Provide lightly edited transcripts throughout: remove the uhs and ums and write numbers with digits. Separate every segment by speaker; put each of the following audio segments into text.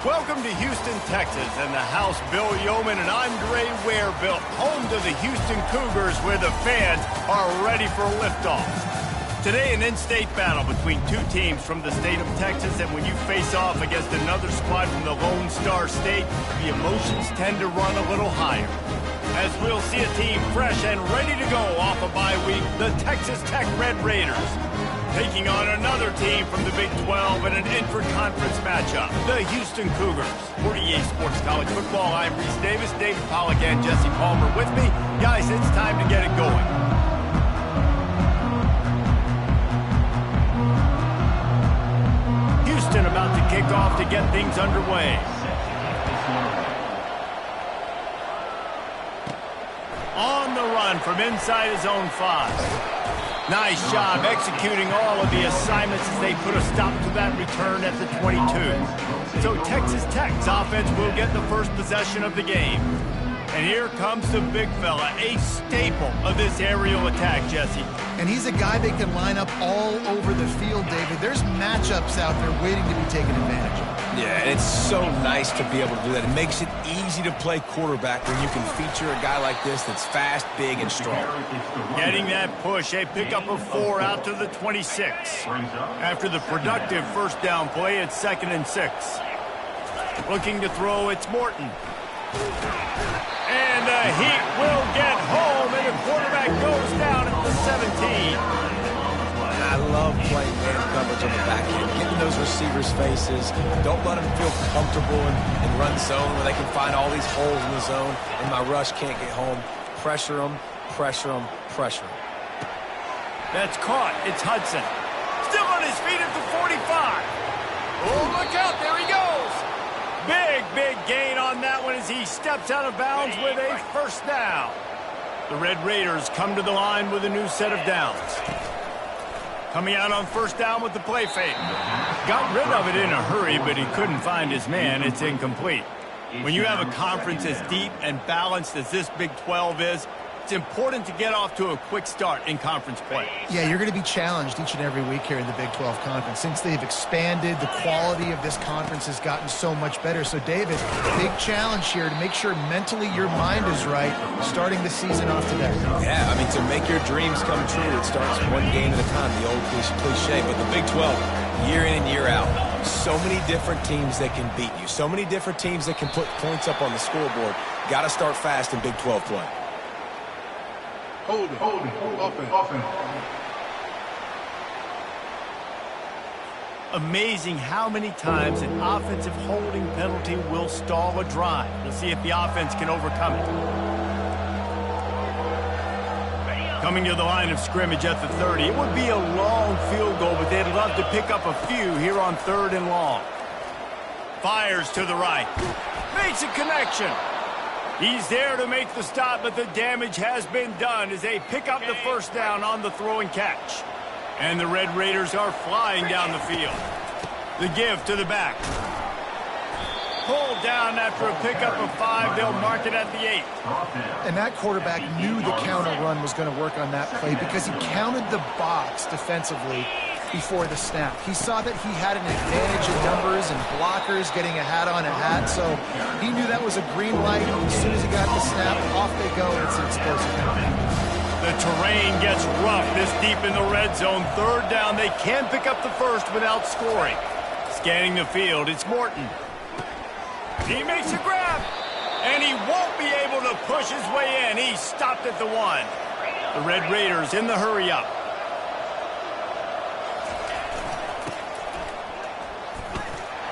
Speaker 1: Welcome to Houston, Texas, and the house Bill Yeoman and Andre Ware built, home to the Houston Cougars, where the fans are ready for liftoff. Today, an in-state battle between two teams from the state of Texas, and when you face off against another squad from the Lone Star State, the emotions tend to run a little higher. As we'll see a team fresh and ready to go off a bye week, the Texas Tech Red Raiders, taking on another team from the Big 12 in an intra-conference matchup, the Houston Cougars. For EA Sports College Football, I'm Reese Davis, David Pollack, and Jesse Palmer with me. Guys, it's time to get it going. Houston about to kick off to get things underway. On the run from inside his own 5. Nice job executing all of the assignments as they put a stop to that return at the 22. So Texas Tech's offense will get the first possession of the game. And here comes the big fella, a staple of this aerial attack, Jesse.
Speaker 2: And he's a guy that can line up all over the field, David. There's matchups out there waiting to be taken advantage of.
Speaker 3: Yeah, and it's so nice to be able to do that. It makes it easy to play quarterback when you can feature a guy like this that's fast, big, and strong.
Speaker 1: Getting that push, a pickup of 4 out to the 26. After the productive first down play, it's 2nd and 6. Looking to throw, it's Morton. And the heat will get home, and the quarterback goes down at the 17.
Speaker 3: I love playing man coverage on the back end, getting those receivers' faces. Don't let them feel comfortable in run zone where they can find all these holes in the zone and my rush can't get home. Pressure them, pressure them, pressure them.
Speaker 1: That's caught. It's Hudson. Still on his feet at the 45. Oh, look out. There he goes. Big gain on that one as he steps out of bounds with a first down. The Red Raiders come to the line with a new set of downs. Coming out on first down with the play fake. Got rid of it in a hurry, but he couldn't find his man. It's incomplete. When you have a conference as deep and balanced as this Big 12 is, it's important to get off to a quick start in conference play.
Speaker 2: Yeah, you're going to be challenged each and every week here in the Big 12 Conference. Since they've expanded, the quality of this conference has gotten so much better. So, David, big challenge here to make sure mentally your mind is right starting the season off today.
Speaker 3: Yeah, I mean, to make your dreams come true, it starts one game at a time, the old cliche. But the Big 12, year in and year out, so many different teams that can beat you, so many different teams that can put points up on the scoreboard. Got to start fast in Big 12 play.
Speaker 4: Hold it. Offense.
Speaker 1: Amazing how many times an offensive holding penalty will stall a drive. We'll see if the offense can overcome it. Coming to the line of scrimmage at the 30. It would be a long field goal, but they'd love to pick up a few here on 3rd and long. Fires to the right. Makes a connection. He's there to make the stop, but the damage has been done as they pick up the first down on the throw and catch. And the Red Raiders are flying down the field. The give to the back. Pulled down after a pickup of 5. They'll mark it at the 8.
Speaker 2: And that quarterback knew the counter run was going to work on that play because he counted the box defensively before the snap. He saw that he had an advantage in numbers and blockers, getting a hat on a hat, so he knew that was a green light. As soon as he got the snap, off they go, and it's an explosive play.
Speaker 1: The terrain gets rough this deep in the red zone. 3rd down, they can pick up the first without scoring. Scanning the field, it's Morton. He makes a grab, and he won't be able to push his way in. He stopped at the 1. The Red Raiders in the hurry-up.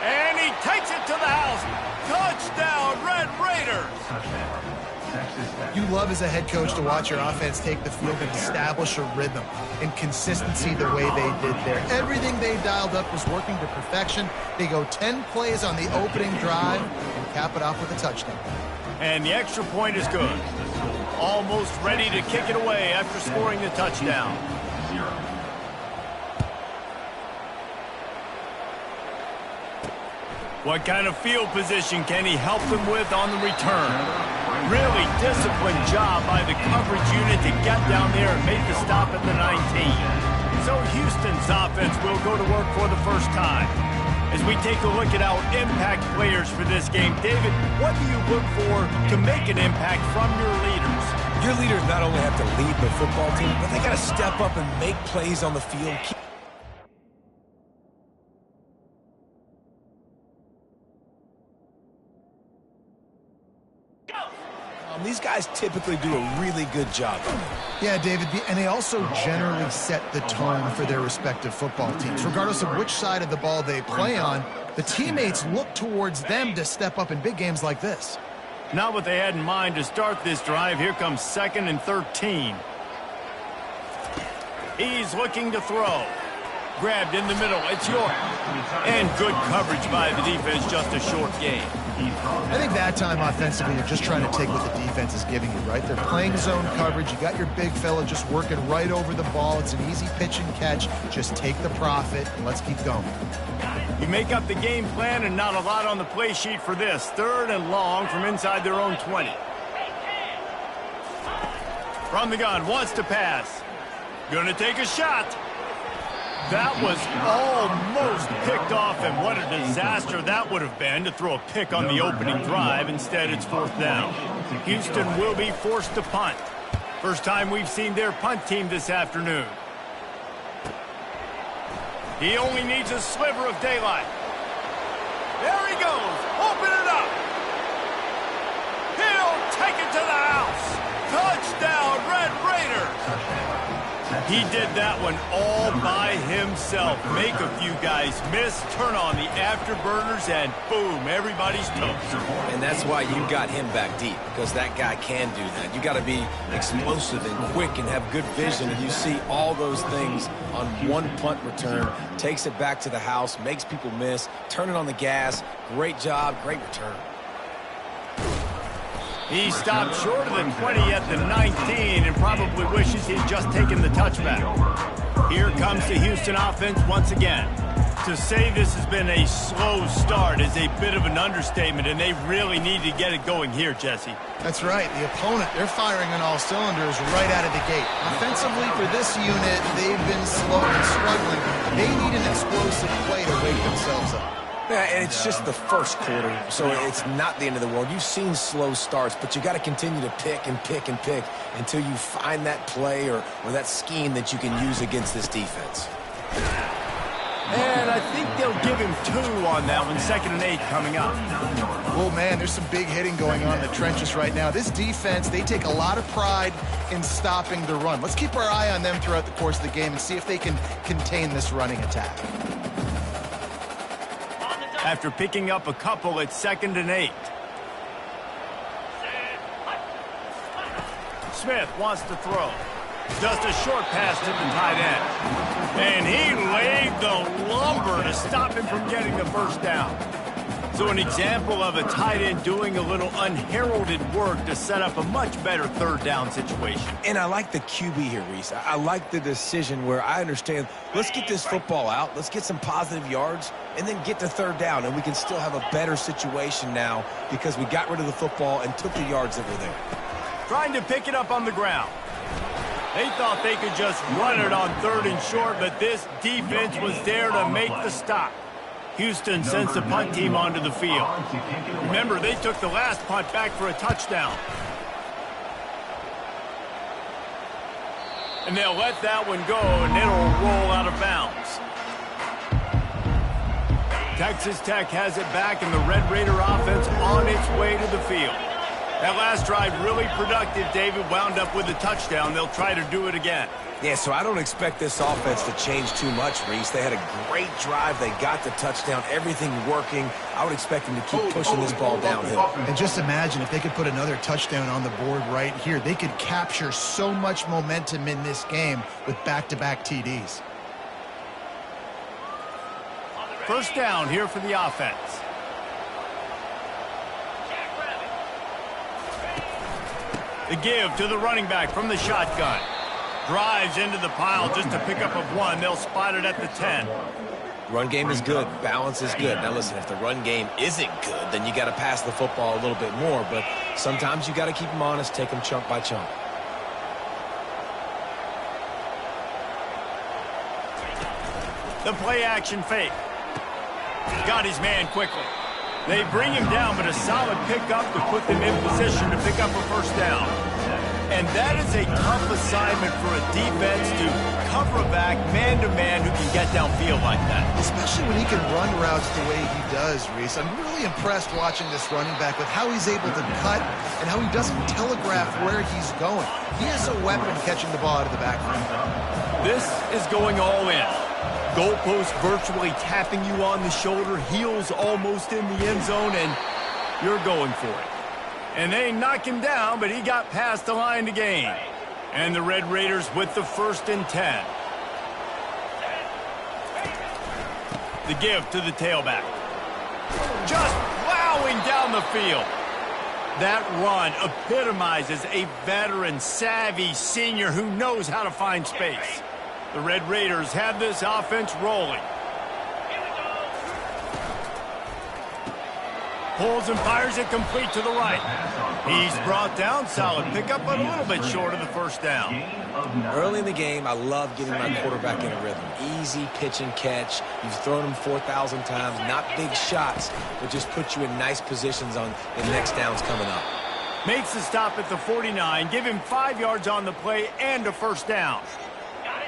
Speaker 1: And he takes it to the house. Touchdown, Red Raiders.
Speaker 2: You love as a head coach to watch your offense take the field and establish a rhythm and consistency the way they did there. Everything they dialed up was working to perfection. They go 10 plays on the opening drive and cap it off with a touchdown.
Speaker 1: And the extra point is good. Almost ready to kick it away after scoring the touchdown. What kind of field position can he help them with on the return? Really disciplined job by the coverage unit to get down there and make the stop at the 19. So Houston's offense will go to work for the first time. As we take a look at our impact players for this game, David, what do you look for to make an impact from your leaders?
Speaker 3: Your leaders not only have to lead the football team, but they got to step up and make plays on the field. These guys typically do a really good job.
Speaker 2: Yeah, David, and they also generally set the tone for their respective football teams. Regardless of which side of the ball they play on, the teammates look towards them to step up in big games like this.
Speaker 1: Not what they had in mind to start this drive. Here comes 2nd and 13. He's looking to throw. Grabbed in the middle. It's York. And good coverage by the defense, just a short gain.
Speaker 2: I think that time offensively, you're just trying to take what the defense is giving you, right? They're playing zone coverage. You got your big fella just working right over the ball. It's an easy pitch and catch. Just take the profit and let's keep going.
Speaker 1: You make up the game plan and not a lot on the play sheet for this. 3rd and long from inside their own 20. From the gun, wants to pass. Gonna take a shot. That was almost picked off, and what a disaster that would have been to throw a pick on the opening drive. Instead, it's 4th down. Houston will be forced to punt. First time we've seen their punt team this afternoon. He only needs a sliver of daylight. There he goes. Open it up. He'll take it to the house. Touchdown, Red Raiders. He did that one all by himself. Make a few guys miss, turn on the afterburners, and boom, everybody's toast.
Speaker 3: And that's why you got him back deep, because that guy can do that. You got to be explosive and quick and have good vision, and you see all those things on one punt return. Takes it back to the house, makes people miss, turning on the gas. Great job, great return.
Speaker 1: He stopped short of the 20 at the 19 and probably wishes he'd just taken the touchback. Here comes the Houston offense once again. To say this has been a slow start is a bit of an understatement, and they really need to get it going here, Jesse.
Speaker 2: That's right. The opponent, they're firing on all cylinders right out of the gate. Offensively, for this unit, they've been slow and struggling. They need an explosive play to wake themselves up.
Speaker 3: Yeah, and it's just the first quarter, so it's not the end of the world. You've seen slow starts, but you got to continue to pick and pick and pick until you find that play or that scheme that you can use against this defense.
Speaker 1: And I think they'll give him 2 on that one. 2nd and 8 coming up.
Speaker 2: Oh, man, there's some big hitting going on in the trenches right now. This defense, they take a lot of pride in stopping the run. Let's keep our eye on them throughout the course of the game and see if they can contain this running attack.
Speaker 1: After picking up a couple, it's 2nd and 8. Smith wants to throw. Just a short pass to the tight end. And he laid the lumber to stop him from getting the first down. So an example of a tight end doing a little unheralded work to set up a much better 3rd down situation.
Speaker 3: And I like the QB here, Reese. I like the decision where I understand, let's get this football out, let's get some positive yards, and then get to 3rd down, and we can still have a better situation now because we got rid of the football and took the yards that were there.
Speaker 1: Trying to pick it up on the ground. They thought they could just run it on 3rd and short, but this defense was there to make the stop. Houston sends the punt team onto the field. Remember, they took the last punt back for a touchdown. And they'll let that one go, and it'll roll out of bounds. Texas Tech has it back, and the Red Raider offense on its way to the field. That last drive really productive. David wound up with a touchdown. They'll try to do it again.
Speaker 3: Yeah, so I don't expect this offense to change too much, Reese. They had a great drive. They got the touchdown. Everything working. I would expect them to keep pushing this ball downhill.
Speaker 2: And just imagine if they could put another touchdown on the board right here. They could capture so much momentum in this game with back-to-back TDs.
Speaker 1: First down here for the offense. The give to the running back from the shotgun. Drives into the pile just to pick up of 1. They'll spot it at the 10.
Speaker 3: Run game is good. Balance is good. Now, listen, if the run game isn't good, then you got to pass the football a little bit more. But sometimes you got to keep them honest, take them chunk by chunk.
Speaker 1: The play action fake. Got his man quickly. They bring him down, but a solid pickup to put them in position to pick up a first down. And that is a tough assignment for a defense to cover a back man-to-man who can get downfield like that.
Speaker 2: Especially when he can run routes the way he does, Reese. I'm really impressed watching this running back with how he's able to cut and how he doesn't telegraph where he's going. He is a weapon catching the ball out of the backfield.
Speaker 1: This is going all in. Goalpost virtually tapping you on the shoulder, heels almost in the end zone, and you're going for it. And they knock him down, but he got past the line to gain. And the Red Raiders with the 1st and 10. The give to the tailback. Just plowing down the field. That run epitomizes a veteran, savvy senior who knows how to find space. The Red Raiders have this offense rolling. Pulls and fires it complete to the right. He's brought down, solid pickup, but a little bit short of the first down.
Speaker 3: Early in the game, I love getting my quarterback in a rhythm. Easy pitch and catch. You've thrown him 4,000 times. Not big shots, but just put you in nice positions on the next downs coming up.
Speaker 1: Makes the stop at the 49. Give him 5 yards on the play and a first down.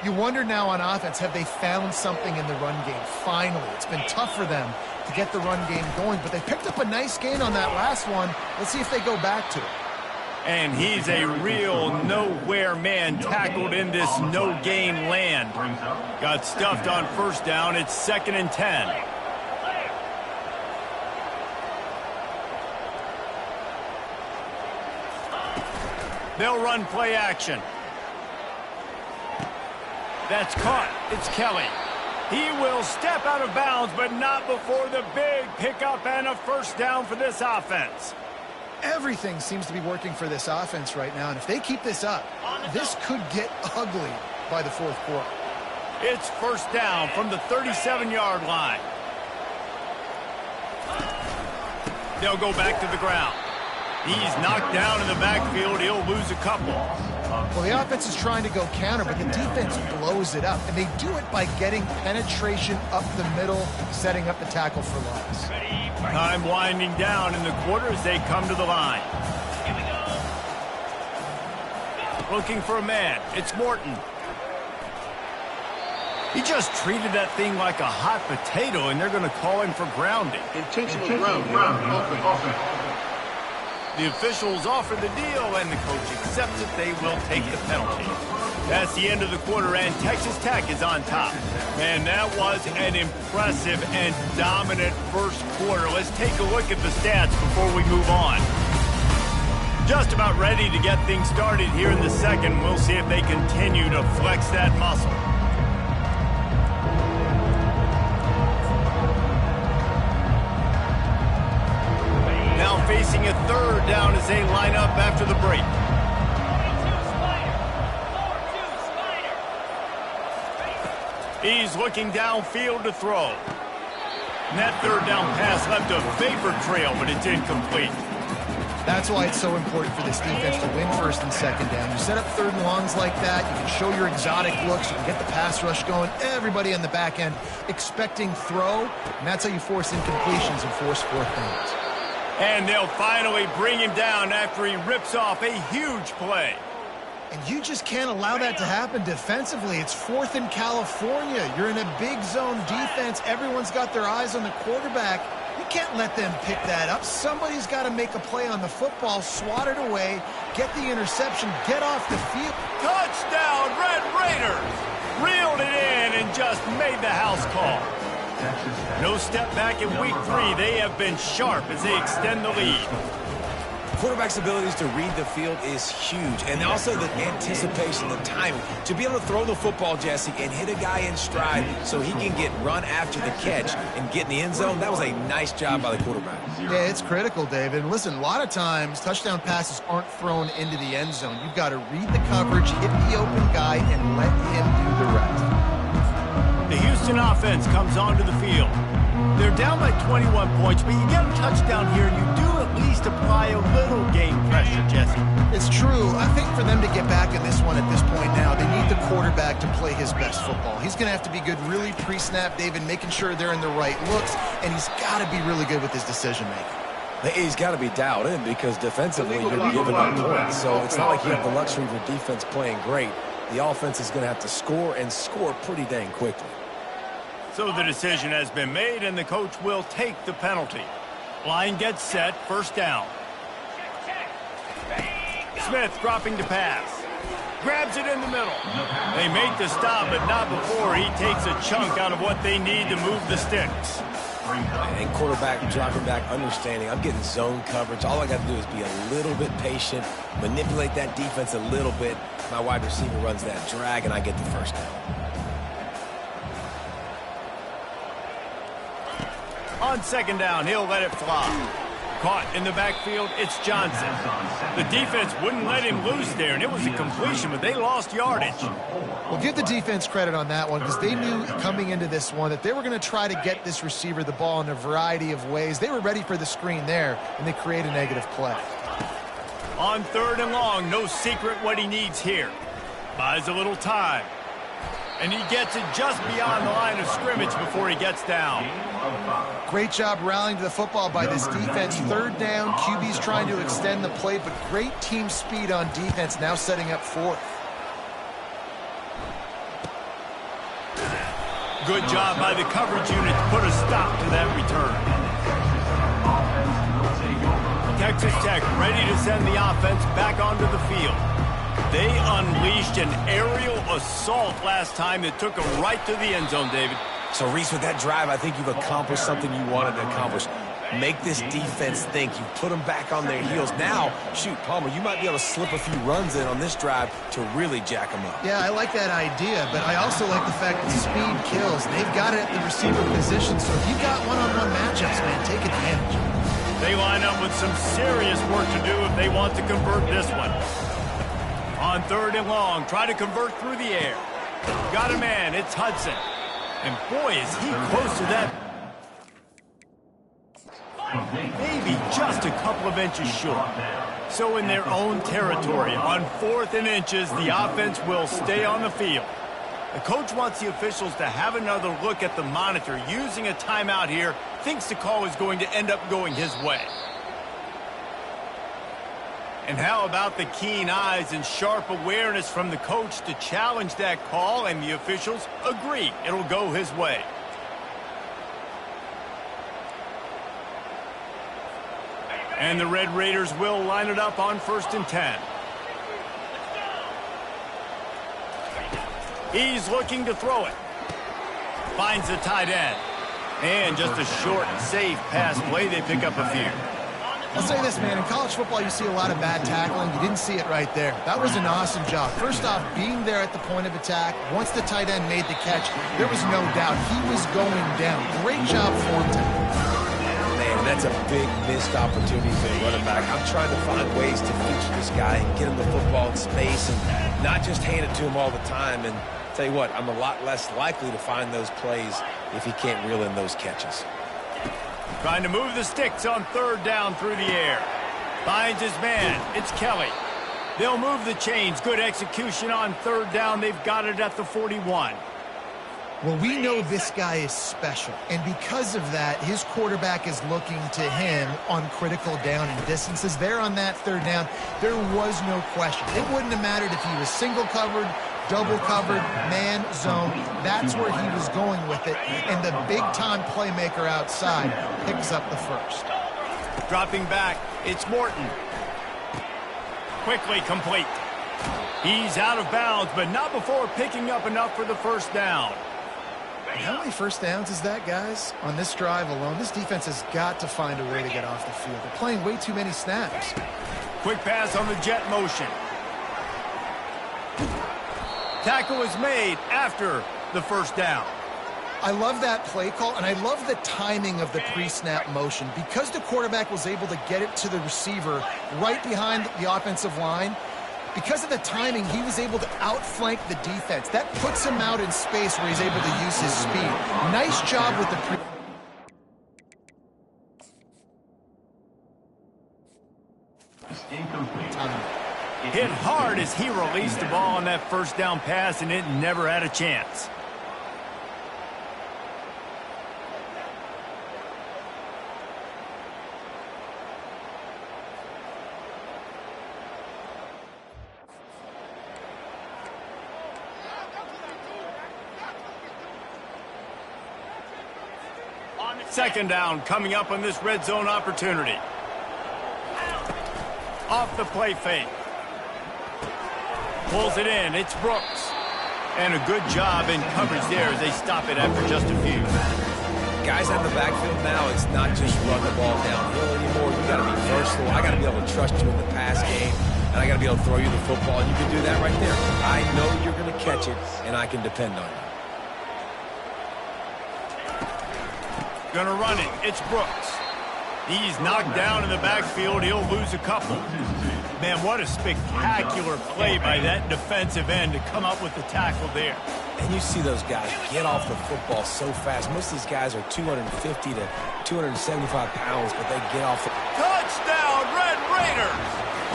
Speaker 2: You wonder now on offense, have they found something in the run game? Finally, it's been tough for them to get the run game going, but they picked up a nice gain on that last one. Let's see if they go back to it.
Speaker 1: And he's a real nowhere man tackled in this no-gain land. Got stuffed on first down. It's 2nd and 10. They'll run play action. That's caught. It's Kelly. He will step out of bounds, but not before the big pickup and a first down for this offense.
Speaker 2: Everything seems to be working for this offense right now, and if they keep this up, this could get ugly by the 4th quarter.
Speaker 1: It's first down from the 37-yard line. They'll go back to the ground. He's knocked down in the backfield. He'll lose a couple.
Speaker 2: Well, the offense is trying to go counter, but the defense blows it up, and they do it by getting penetration up the middle, setting up the tackle for loss.
Speaker 1: Time winding down in the quarter as they come to the line. Looking for a man. It's Morton. He just treated that thing like a hot potato, and they're going to call him for grounding.
Speaker 4: Intentional grounding. Offense.
Speaker 1: The officials offer the deal, and the coach accepts it. They will take the penalty. That's the end of the quarter, and Texas Tech is on top. Man, that was an impressive and dominant first quarter. Let's take a look at the stats before we move on. Just about ready to get things started here in the second. We'll see if they continue to flex that muscle. Now facing a 3rd down as they line up after the break. He's looking downfield to throw. And that 3rd down pass left a vapor trail, but it's incomplete.
Speaker 2: That's why it's so important for this defense to win 1st and 2nd down. You set up 3rd and longs like that, you can show your exotic looks, you can get the pass rush going, everybody on the back end expecting throw, and that's how you force incompletions and force 4th downs.
Speaker 1: And they'll finally bring him down after he rips off a huge play.
Speaker 2: And you just can't allow that to happen defensively. It's 4th in California. You're in a big zone defense. Everyone's got their eyes on the quarterback. You can't let them pick that up. Somebody's got to make a play on the football, swat it away, get the interception, get off the field.
Speaker 1: Touchdown, Red Raiders! Reeled it in and just made the house call. No step back in week 3. They have been sharp as they extend the lead.
Speaker 3: Quarterback's abilities to read the field is huge, and also the anticipation, the timing. To be able to throw the football, Jesse, and hit a guy in stride so he can get run after the catch and get in the end zone, that was a nice job by the quarterback.
Speaker 2: Yeah, it's critical, David. And listen, a lot of times touchdown passes aren't thrown into the end zone. You've got to read the coverage, hit the open guy, and let him do the rest.
Speaker 1: The Houston offense comes onto the field. They're down by 21 points, but you get a touchdown here, and you do at least apply a little game pressure, Jesse.
Speaker 2: It's true. I think for them to get back in this one at this point now, they need the quarterback to play his best football. He's going to have to be good really pre-snap, David, making sure they're in the right looks, and he's got to be really good with his decision-making.
Speaker 3: He's got to be dialed in because defensively you're giving up points. So it's not like you have the luxury of your defense playing great. The offense is going to have to score and score pretty dang quickly.
Speaker 1: So the decision has been made, and the coach will take the penalty. Line gets set, first down. Smith dropping to pass. Grabs it in the middle. They make the stop, but not before he takes a chunk out of what they need to move the sticks.
Speaker 3: And quarterback dropping back, understanding I'm getting zone coverage. All I got to do is be a little bit patient, manipulate that defense a little bit. My wide receiver runs that drag, and I get the first down.
Speaker 1: On second down, he'll let it fly. Caught in the backfield, it's Johnson. The defense wouldn't let him loose there, and it was a completion, but they lost yardage.
Speaker 2: Well, give the defense credit on that one because they knew coming into this one that they were going to try to get this receiver the ball in a variety of ways. They were ready for the screen there, and they create a negative play.
Speaker 1: On third and long, no secret what he needs here. Buys a little time. And he gets it just beyond the line of scrimmage before he gets down.
Speaker 2: Great job rallying to the football by this defense. Third down, QB's trying to extend the play, but great team speed on defense, now setting up fourth.
Speaker 1: Good job by the coverage unit to put a stop to that return. Texas Tech ready to send the offense back onto the field. They unleashed an aerial assault last time that took them right to the end zone, David.
Speaker 3: So, Reese, with that drive, I think you've accomplished something you wanted to accomplish. Make this defense think. You put them back on their heels. Now, shoot, Palmer, you might be able to slip a few runs in on this drive to really jack them up.
Speaker 2: Yeah, I like that idea, but I also like the fact that speed kills. They've got it at the receiver position, so if you've got one-on-one matchups, man, take advantage.
Speaker 1: They line up with some serious work to do if they want to convert this one. On third and long, try to convert through the air. Got a man, it's Hudson. And boy, is he close to that. Maybe just a couple of inches short. So in their own territory, on 4th and inches, the offense will stay on the field. The coach wants the officials to have another look at the monitor. Using a timeout here, thinks the call is going to end up going his way. And how about the keen eyes and sharp awareness from the coach to challenge that call, and the officials agree it'll go his way. And the Red Raiders will line it up on 1st and 10. He's looking to throw it. Finds the tight end. And just a short, safe pass play. They pick up a few.
Speaker 2: I'll say this, man, in college football you see a lot of bad tackling. You didn't see it right there. That was an awesome job. First off, being there at the point of attack. Once the tight end made the catch, there was no doubt he was going down. Great job for him.
Speaker 3: Man, that's a big missed opportunity for the running back. I'm trying to find ways to feature this guy and get him the football in space and not just hand it to him all the time. And tell you what, I'm a lot less likely to find those plays if he can't reel in those catches.
Speaker 1: Trying to move the sticks on 3rd down through the air. Finds his man. It's Kelly. They'll move the chains. Good execution on 3rd down. They've got it at the 41.
Speaker 2: Well, we know this guy is special, and because of that, his quarterback is looking to him on critical down and distances. There on that 3rd down, there was no question. It wouldn't have mattered if he was single covered, double covered, man, zone. That's where he was going with it, and the big-time playmaker outside picks up the first.
Speaker 1: Dropping back, it's Morton. Quickly complete. He's out of bounds, but not before picking up enough for the first down.
Speaker 2: How many first downs is that, guys? On this drive alone, this defense has got to find a way to get off the field. They're playing way too many snaps.
Speaker 1: Quick pass on the jet motion. Tackle is made after the first down.
Speaker 2: I love that play call, and I love the timing of the pre-snap motion. Because the quarterback was able to get it to the receiver right behind the offensive line, because of the timing, he was able to outflank the defense. That puts him out in space where he's able to use his speed. Nice job with the
Speaker 1: Hit hard as he released the ball on that first down pass, and it never had a chance. Second down coming up on this red zone opportunity. Off the play fake. Pulls it in. It's Brooks. And a good job in coverage there as they stop it after just a few.
Speaker 3: Guys out in the backfield now, it's not just run the ball downhill anymore. You got to be versatile. I got to be able to trust you in the pass game, and I got to be able to throw you the football. And you can do that right there. I know you're going to catch it, and I can depend on you.
Speaker 1: Gonna run it. It's Brooks. He's knocked down in the backfield. He'll lose a couple. Man, what a spectacular play by that defensive end to come up with the tackle there.
Speaker 3: And you see those guys get off the football so fast. Most of these guys are 250 to 275 pounds, but they get off the...
Speaker 1: Touchdown, Red Raiders!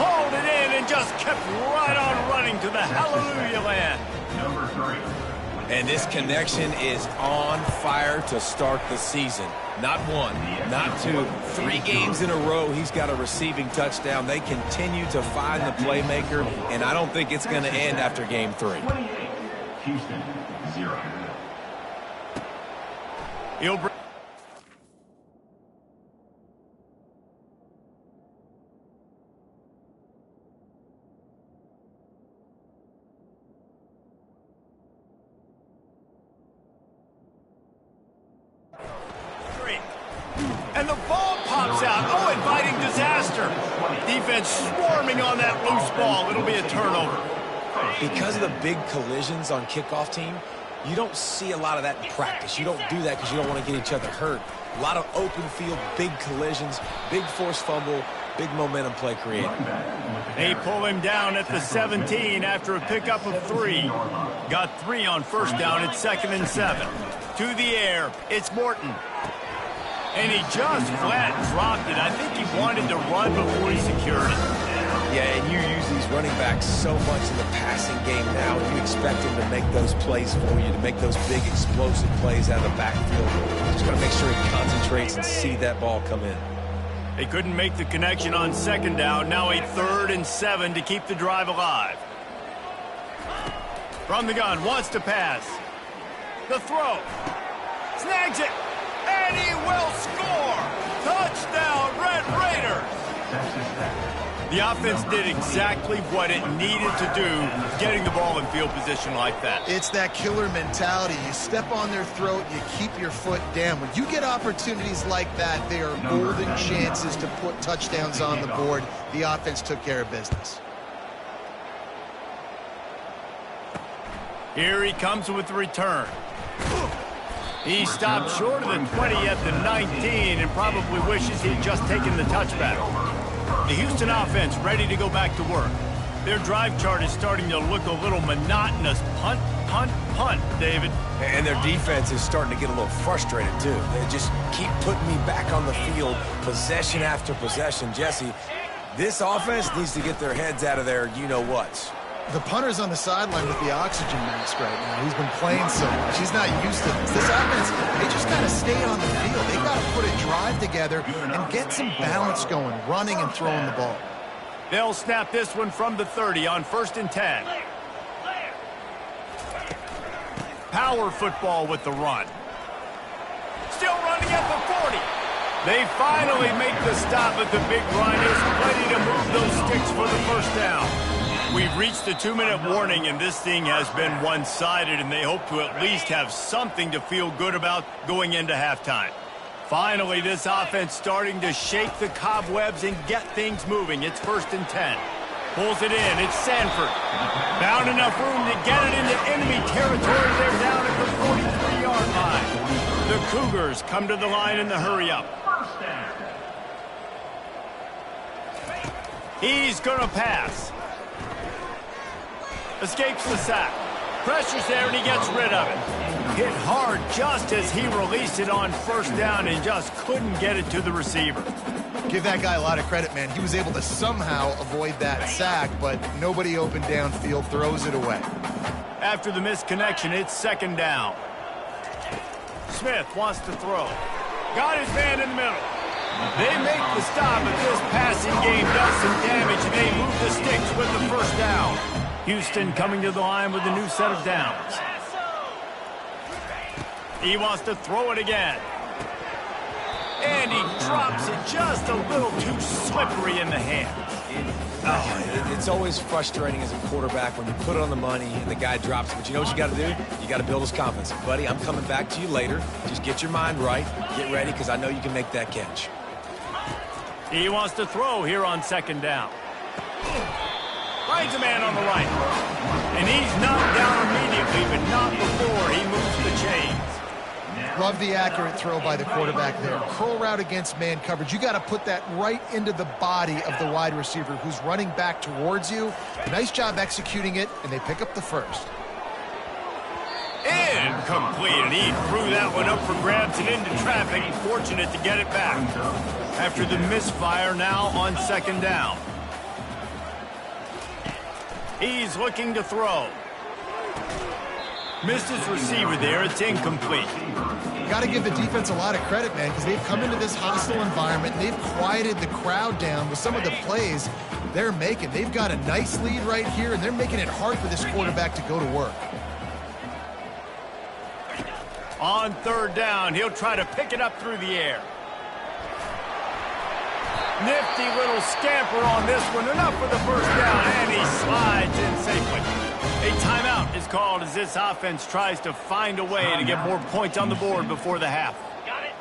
Speaker 1: Hauled it in and just kept right on running to the hallelujah land.
Speaker 4: Number 3.
Speaker 3: And this connection is on fire to start the season. Not one, not two, 3 games in a row he's got a receiving touchdown. They continue to find the playmaker, and I don't think it's going to end after game 3.
Speaker 4: Houston, 0.
Speaker 1: He'll bring... And the ball pops out. Oh, inviting disaster. Defense swarming on that loose ball. It'll be a turnover.
Speaker 3: Because of the big collisions on kickoff team, you don't see a lot of that in practice. You don't do that because you don't want to get each other hurt. A lot of open field, big collisions, big forced fumble, big momentum play created.
Speaker 1: They pull him down at the 17 after a pickup of 3. Got 3 on first down at 2nd and 7. To the air, it's Morton. And he just flat dropped it. I think he wanted to run before he secured it.
Speaker 3: Yeah, and you use these running backs so much in the passing game now. You expect him to make those plays for you, to make those big explosive plays out of the backfield. Just got to make sure he concentrates and see that ball come in.
Speaker 1: They couldn't make the connection on 2nd down. Now a 3rd and 7 to keep the drive alive. From the gun, wants to pass. The throw. Snags it. And he will score! Touchdown, Red Raiders! The offense did exactly what it needed to do, getting the ball in field position like that.
Speaker 2: It's that killer mentality. You step on their throat, you keep your foot down. When you get opportunities like that, they are golden chances to put touchdowns on the board. The offense took care of business.
Speaker 1: Here he comes with the return. He stopped short of the 20 at the 19 and probably wishes he'd just taken the touchback. The Houston offense ready to go back to work. Their drive chart is starting to look a little monotonous. Punt, punt, punt, David.
Speaker 3: And their defense is starting to get a little frustrated, too. They just keep putting me back on the field, possession after possession. Jesse, this offense needs to get their heads out of their you-know-whats.
Speaker 2: The punter's on the sideline with the oxygen mask right now. He's been playing so much. He's not used to this. This offense, they just got to stay on the field. They got to put a drive together and get some balance going, running and throwing the ball.
Speaker 1: They'll snap this one from the 30 on 1st and 10. Power football with the run. Still running at the 40. They finally make the stop at the big run. There's plenty to move those sticks for the first down. We've reached the 2-minute warning, and this thing has been one-sided, and they hope to at least have something to feel good about going into halftime. Finally, this offense starting to shake the cobwebs and get things moving. It's 1st and 10. Pulls it in. It's Sanford. Found enough room to get it into enemy territory. They're down at the 43-yard line. The Cougars come to the line in the hurry-up. He's going to pass. Escapes the sack. Pressure's there, and he gets rid of it. Hit hard just as he released it on 1st down and just couldn't get it to the receiver.
Speaker 2: Give that guy a lot of credit, man. He was able to somehow avoid that sack, but nobody open downfield, throws it away.
Speaker 1: After the missed connection, it's second down. Smith wants to throw. Got his man in the middle. They make the stop, but this passing game does some damage, and they move the sticks with the first down. Houston coming to the line with a new set of downs. He wants to throw it again. And he drops it just a little too slippery in the hand.
Speaker 3: It's always frustrating as a quarterback when you put it on the money and the guy drops it. But you know what you got to do? You got to build his confidence. Buddy, I'm coming back to you later. Just get your mind right. Get ready, because I know you can make that catch.
Speaker 1: He wants to throw here on second down. Finds a man on the right. And he's knocked down immediately, but not before he moves the chains.
Speaker 2: Love the accurate throw by the quarterback there. Curl route against man coverage. You got to put that right into the body of the wide receiver who's running back towards you. Nice job executing it, and they pick up the first.
Speaker 1: Incomplete, and he threw that one up for grabs and into traffic. Fortunate to get it back. After the misfire, now on second down. He's looking to throw. Missed his receiver there. It's incomplete.
Speaker 2: Got to give the defense a lot of credit, man, because they've come into this hostile environment. They've quieted the crowd down with some of the plays they're making. They've got a nice lead right here, and they're making it hard for this quarterback to go to work.
Speaker 1: On third down, he'll try to pick it up through the air. Nifty little scamper on this one. Enough for the first down, and he slides in safely. A timeout is called as this offense tries to find a way to get more points on the board before the half.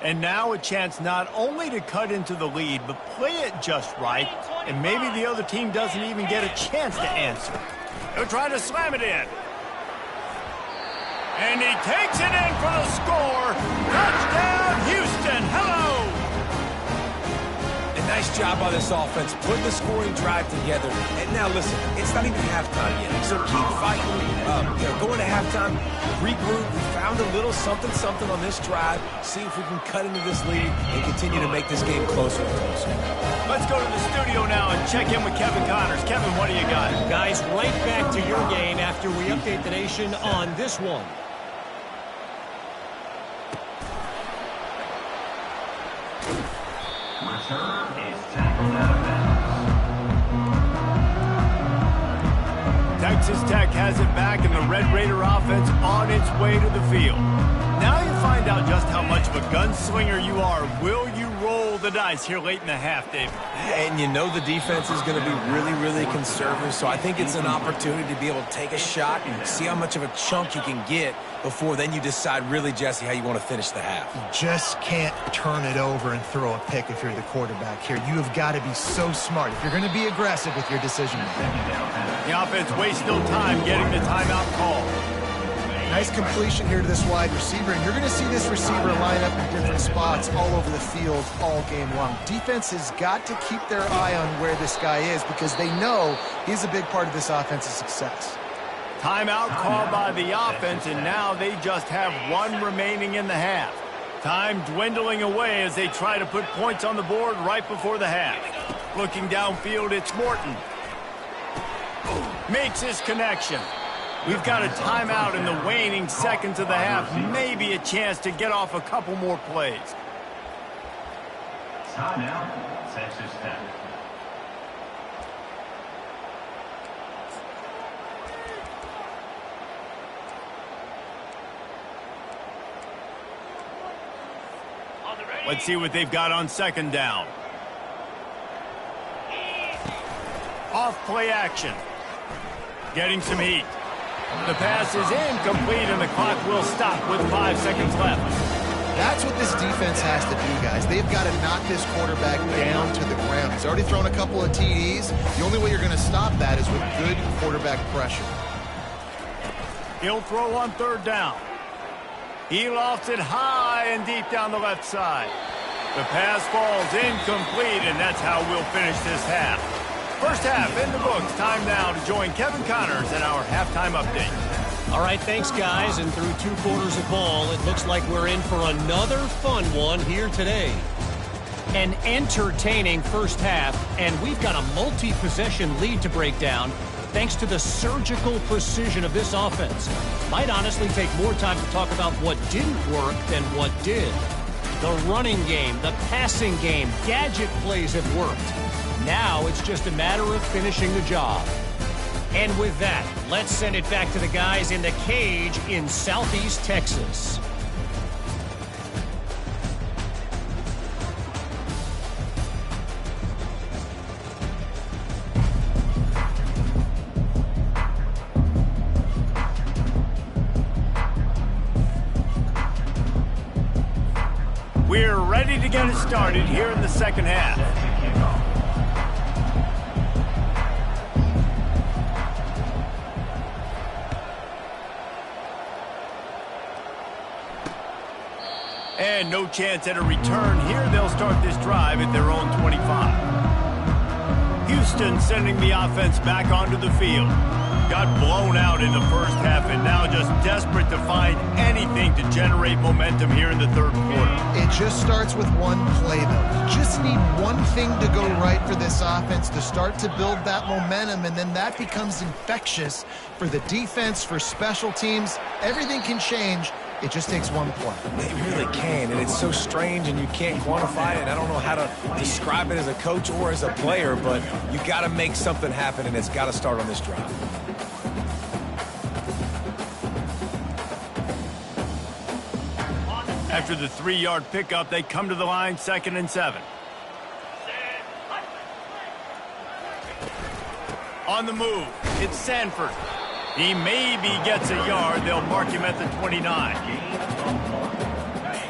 Speaker 1: And now a chance not only to cut into the lead, but play it just right, and maybe the other team doesn't even get a chance to answer. He'll try to slam it in. And he takes it in for the score. Touchdown, Houston. Hello.
Speaker 3: Nice job by this offense. Put the scoring drive together. And now listen, it's not even halftime yet. So keep fighting. Going to halftime, regroup. We found a little something on this drive. See if we can cut into this lead and continue to make this game closer and closer.
Speaker 1: Let's go to the studio now and check in with Kevin Connors. Kevin, what do you got?
Speaker 5: Guys, right back to your game after we update the nation on this one.
Speaker 4: Return is tackled out of bounds.
Speaker 1: Texas Tech has it back, and the Red Raider offense on its way to the field. Now you find out just how much of a gunslinger you are. Will you roll the dice here late in the half, David?
Speaker 3: And you know the defense is going to be really, really conservative, so I think it's an opportunity to be able to take a shot and see how much of a chunk you can get before then you decide really, Jesse, how you want to finish the half.
Speaker 2: You just can't turn it over and throw a pick if you're the quarterback here. You have got to be so smart if you're going to be aggressive with your decision.
Speaker 1: The offense wastes no time getting the timeout call.
Speaker 2: Nice completion here to this wide receiver, and you're going to see this receiver line up in different spots all over the field all game long. Defense has got to keep their eye on where this guy is because they know he's a big part of this offense's success.
Speaker 1: Timeout called by the offense, and now they just have one remaining in the half. Time dwindling away as they try to put points on the board right before the half. Looking downfield, it's Morton. Makes his connection. We've got a timeout in the waning seconds of the half. Maybe a chance to get off a couple more plays.
Speaker 4: Timeout, Texas Tech.
Speaker 1: Let's see what they've got on second down. Off play action. Getting some heat. The pass is incomplete, and the clock will stop with 5 seconds left.
Speaker 2: That's what this defense has to do, guys. They've got to knock this quarterback down to the ground. He's already thrown a couple of TDs. The only way you're going to stop that is with good quarterback pressure.
Speaker 1: He'll throw on third down. He lofts it high and deep down the left side. The pass falls incomplete, and that's how we'll finish this half. First half in the books. Time now to join Kevin Connors in our halftime update.
Speaker 5: All right, thanks, guys. And through 2 quarters of ball, it looks like we're in for another fun one here today. An entertaining first half, and we've got a multi-possession lead to break down thanks to the surgical precision of this offense. Might honestly take more time to talk about what didn't work than what did. The running game, the passing game, gadget plays have worked. Now it's just a matter of finishing the job. And with that, let's send it back to the guys in the cage in Southeast Texas.
Speaker 1: We're ready to get it started here in the second half. And no chance at a return here. They'll start this drive at their own 25. Houston sending the offense back onto the field. Got blown out in the first half and now just desperate to find anything to generate momentum here in the third quarter.
Speaker 2: It just starts with one play, though. You just need one thing to go right for this offense to start to build that momentum, and then that becomes infectious for the defense, for special teams. Everything can change. It just takes one play.
Speaker 3: It really can, and it's so strange, and you can't quantify it. I don't know how to describe it as a coach or as a player, but you got to make something happen, and it's got to start on this drive.
Speaker 1: After the 3-yard pickup, they come to the line, 2nd and 7. On the move, it's Sanford. He maybe gets a yard. They'll mark him at the 29.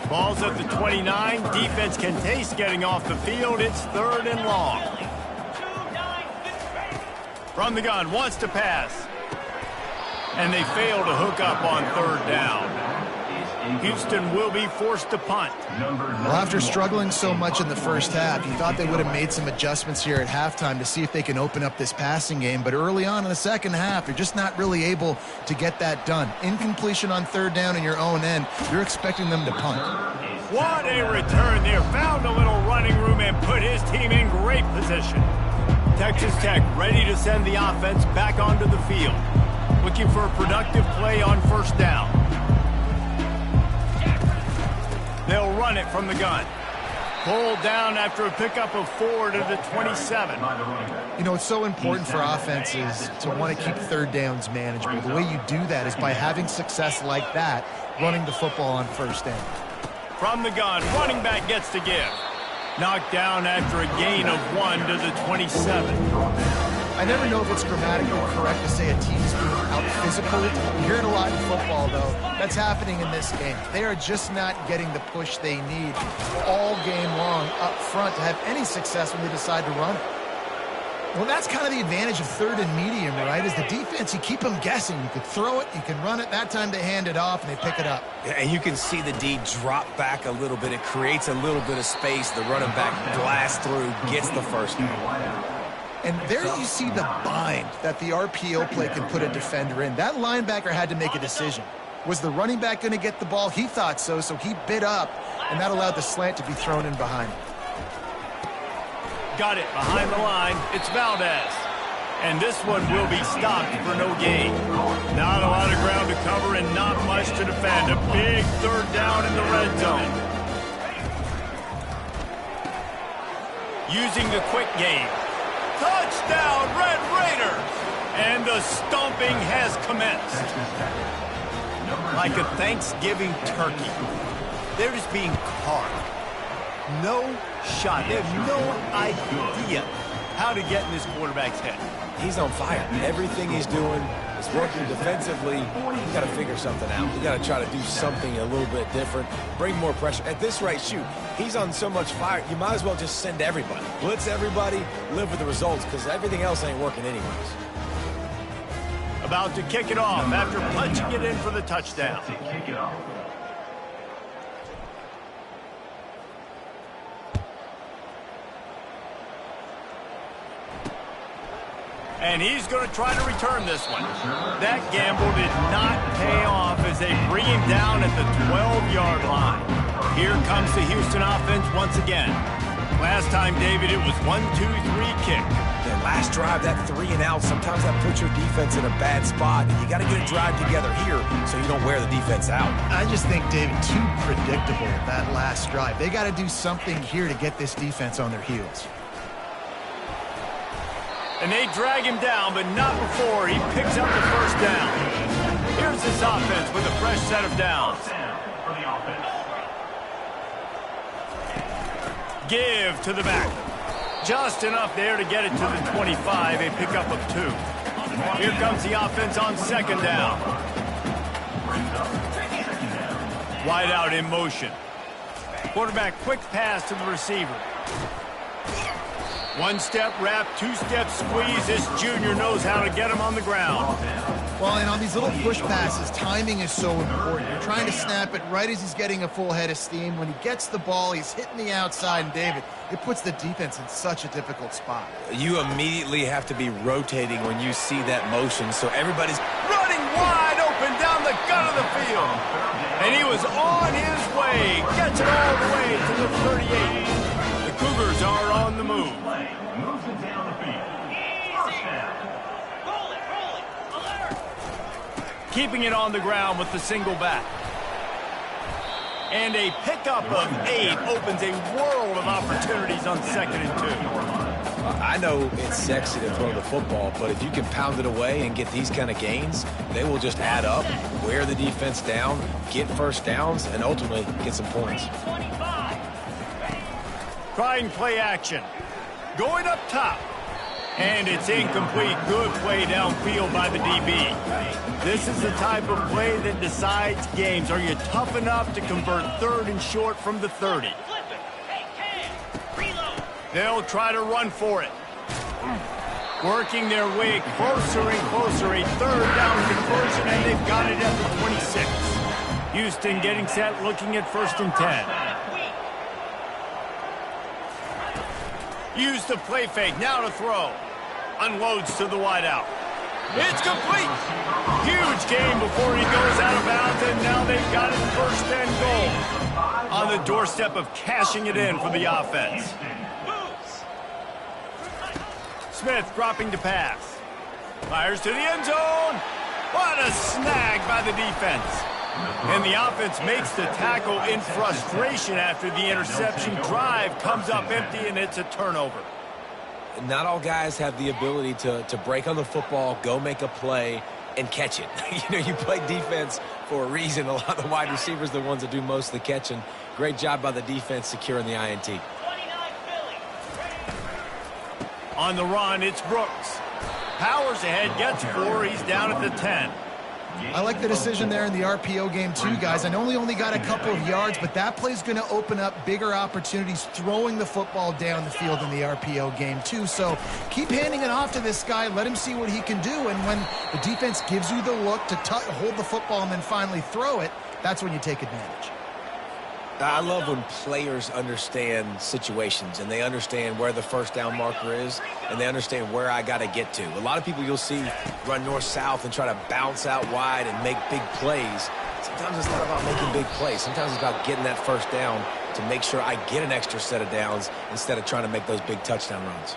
Speaker 1: Ball's at the 29. Defense can taste getting off the field. It's 3rd and long. From the gun, wants to pass. And they fail to hook up on 3rd down. Houston will be forced to punt.
Speaker 2: Well, after struggling so much in the first half, you thought they would have made some adjustments here at halftime to see if they can open up this passing game. But early on in the second half, you're just not really able to get that done. Incompletion on 3rd down in your own end, you're expecting them to punt.
Speaker 1: What a return there. Found a little running room and put his team in great position. Texas Tech ready to send the offense back onto the field. Looking for a productive play on 1st down. They'll run it from the gun. Pulled down after a pickup of 4 to the 27.
Speaker 2: You know, it's so important for offenses to want to keep 3rd downs manageable. The way you do that is by having success like that, running the football on 1st down.
Speaker 1: From the gun, running back gets to give. Knocked down after a gain of 1 to the 27.
Speaker 2: I never know if it's grammatically correct to say a team's being out-physical. You hear it a lot in football, though. That's happening in this game. They are just not getting the push they need all game long up front to have any success when they decide to run it. Well, that's kind of the advantage of 3rd and medium, right? Is the defense, you keep them guessing. You could throw it, you can run it. That time they hand it off and they pick it up.
Speaker 3: And you can see the D drop back a little bit. It creates a little bit of space. The running back blasts through, gets the 1st down.
Speaker 2: And there you see the bind that the RPO play can put a defender in. That linebacker had to make a decision. Was the running back going to get the ball? He thought so, so he bit up, and that allowed the slant to be thrown in behind him.
Speaker 1: Got it behind the line. It's Valdez. And this one will be stopped for no gain. Not a lot of ground to cover and not much to defend. A big 3rd down in the red zone. Using the quick game. Touchdown, Red Raiders! And the stomping has commenced. Like a Thanksgiving turkey. They're just being carved. No shot. They have no idea how to get in this quarterback's head.
Speaker 3: He's on fire. Everything he's doing is working defensively. You got to figure something out. You got to try to do something a little bit different. Bring more pressure. At this rate, shoot, he's on so much fire, you might as well just send everybody. Blitz everybody, live with the results, because everything else ain't working anyways.
Speaker 1: About to kick it off after punching it in for the touchdown. And he's going to try to return this one. That gamble did not pay off as they bring him down at the 12-yard line. Here comes the Houston offense once again. Last time, David, it was 1-2-3 kick.
Speaker 3: That last drive, that 3 and out, sometimes that puts your defense in a bad spot. And you got to get a drive together here so you don't wear the defense out.
Speaker 2: I just think, David, too predictable, that last drive. They got to do something here to get this defense on their heels.
Speaker 1: And they drag him down, but not before he picks up the first down. Here's this offense with a fresh set of downs.
Speaker 4: For the offense.
Speaker 1: Give to the back. Just enough there to get it to the 25, a pickup of 2. Here comes the offense on second down. Wide out in motion. Quarterback quick pass to the receiver. 1-step wrap, 2-step squeeze. This junior knows how to get him on the ground.
Speaker 2: Well, and on these little push passes, timing is so important. You're trying to snap it right as he's getting a full head of steam. When he gets the ball, he's hitting the outside, and David, it puts the defense in such a difficult spot.
Speaker 3: You immediately have to be rotating when you see that motion, so everybody's running wide open down the gut of the field.
Speaker 1: And he was on his way. Gets it all the way to the 38. The Cougars are on the move.
Speaker 4: Moves it down the field. First down.
Speaker 1: Keeping it on the ground with the single back. And a pickup of 8 opens a world of opportunities on 2nd and 2.
Speaker 3: I know it's sexy to throw the football, but if you can pound it away and get these kind of gains, they will just add up, wear the defense down, get first downs, and ultimately get some points.
Speaker 1: Trying play action. Going up top. And it's incomplete. Good play downfield by the DB. This is the type of play that decides games. Are you tough enough to convert 3rd and short from the 30? They'll try to run for it. Working their way closer and closer. A 3rd down conversion, and they've got it at the 26. Houston getting set, looking at 1st and 10. Use the play fake, now to throw. Unloads to the wideout. It's complete. Huge gain before he goes out of bounds, and now they've got it 1st and goal. On the doorstep of cashing it in for the offense. Smith dropping to pass. Fires to the end zone. What a snag by the defense. And the offense makes the tackle in frustration after the interception. Drive comes up empty, and it's a turnover.
Speaker 3: Not all guys have the ability to break on the football, go make a play, and catch it. You play defense for a reason. A lot of the wide receivers are the ones that do most of the catching. Great job by the defense securing the INT.
Speaker 1: On the run, it's Brooks. Powers ahead, gets 4. He's down at the 10.
Speaker 2: I like the decision there in the RPO game too, guys. I know he only got a couple of yards, but that play's going to open up bigger opportunities throwing the football down the field in the RPO game too. So keep handing it off to this guy. Let him see what he can do. And when the defense gives you the look to hold the football and then finally throw it, that's when you take advantage.
Speaker 3: I love when players understand situations and they understand where the 1st down marker is and they understand where I got to get to. A lot of people you'll see run north-south and try to bounce out wide and make big plays. Sometimes it's not about making big plays. Sometimes it's about getting that 1st down to make sure I get an extra set of downs instead of trying to make those big touchdown runs.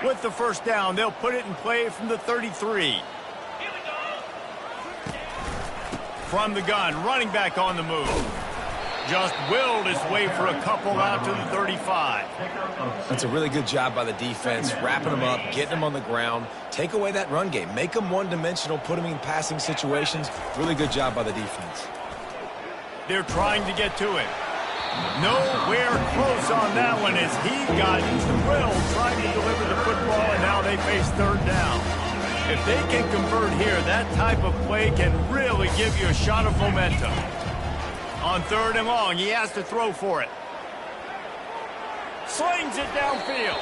Speaker 1: With the 1st down, they'll put it in play from the 33. From the gun, running back on the move. Just willed his way for a couple out to the 35.
Speaker 3: That's a really good job by the defense, wrapping them up, getting them on the ground. Take away that run game. Make them one-dimensional, put them in passing situations. Really good job by the defense.
Speaker 1: They're trying to get to it. Nowhere close on that one as he got thrilled trying to deliver the football, and now they face 3rd down. If they can convert here, that type of play can really give you a shot of momentum. On 3rd and long, he has to throw for it. Slings it downfield.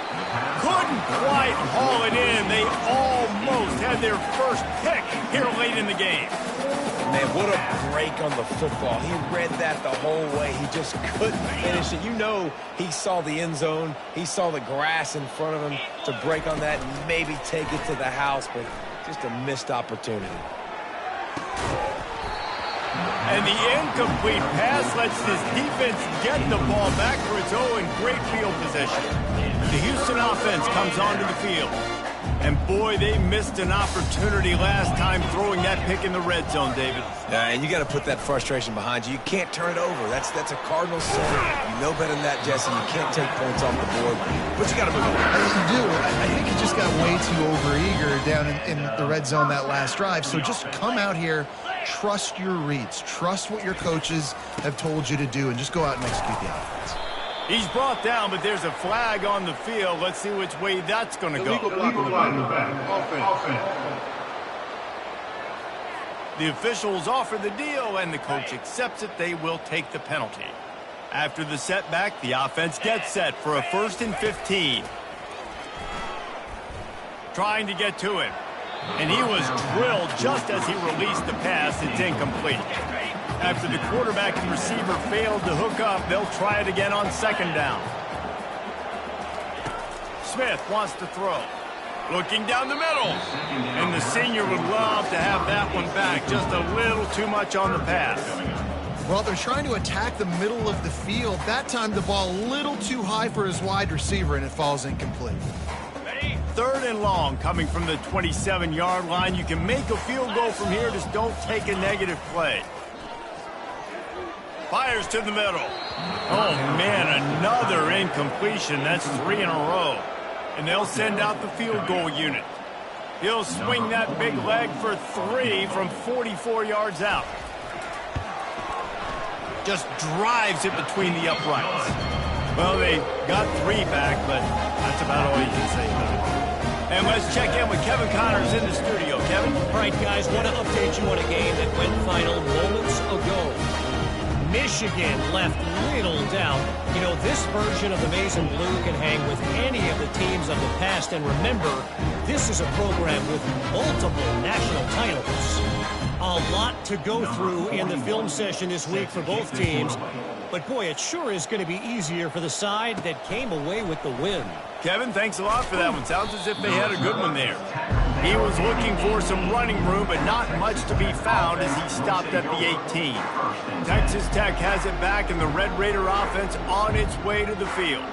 Speaker 1: Couldn't quite haul it in. They almost had their first pick here late in the game.
Speaker 3: Man, what a break on the football. He read that the whole way. He just couldn't finish it. You know he saw the end zone. He saw the grass in front of him to break on that and maybe take it to the house, but just a missed opportunity.
Speaker 1: And the incomplete pass lets this defense get the ball back for its own great field position. The Houston offense comes onto the field. And boy, they missed an opportunity last time throwing that pick in the red zone, David.
Speaker 3: Yeah, and you got to put that frustration behind you. You can't turn it over. That's a Cardinals sin. You know better than that, Jesse. You can't take points off the board, but you got to move on.
Speaker 2: You do. I think he just got way too overeager down in the red zone that last drive. So just come out here, trust your reads, trust what your coaches have told you to do, and just go out and execute the offense.
Speaker 1: He's brought down, but there's a flag on the field. Let's see which way that's going to go.
Speaker 4: Illegal flag in the back. Offense.
Speaker 1: The officials offer the deal, and the coach accepts it. They will take the penalty. After the setback, the offense gets set for a 1st and 15. Trying to get to him. And he was drilled just as he released the pass. It's incomplete. After the quarterback and receiver failed to hook up, they'll try it again on 2nd down. Smith wants to throw. Looking down the middle. And the senior would love to have that one back. Just a little too much on the pass.
Speaker 2: Well, they're trying to attack the middle of the field. That time the ball a little too high for his wide receiver, and it falls incomplete.
Speaker 1: 3rd and long coming from the 27-yard line. You can make a field goal from here. Just don't take a negative play. Fires to the middle. Oh, man, another incompletion. That's 3 in a row. And they'll send out the field goal unit. He'll swing that big leg for 3 from 44 yards out. Just drives it between the uprights. Well, they got 3 back, but that's about all you can say about it. And let's check in with Kevin Connors in the studio. Kevin?
Speaker 5: All right, guys, want to update you on a game that went final moments ago. Michigan left little doubt. You know, this version of the Maize and Blue can hang with any of the teams of the past. And remember, this is a program with multiple national titles. A lot to go through in the film session this week for both teams. But, boy, it sure is going to be easier for the side that came away with the win.
Speaker 1: Kevin, thanks a lot for that one. Sounds as if they had a good one there. He was looking for some running room, but not much to be found as he stopped at the 18. Texas Tech has it back, and the Red Raider offense on its way to the field.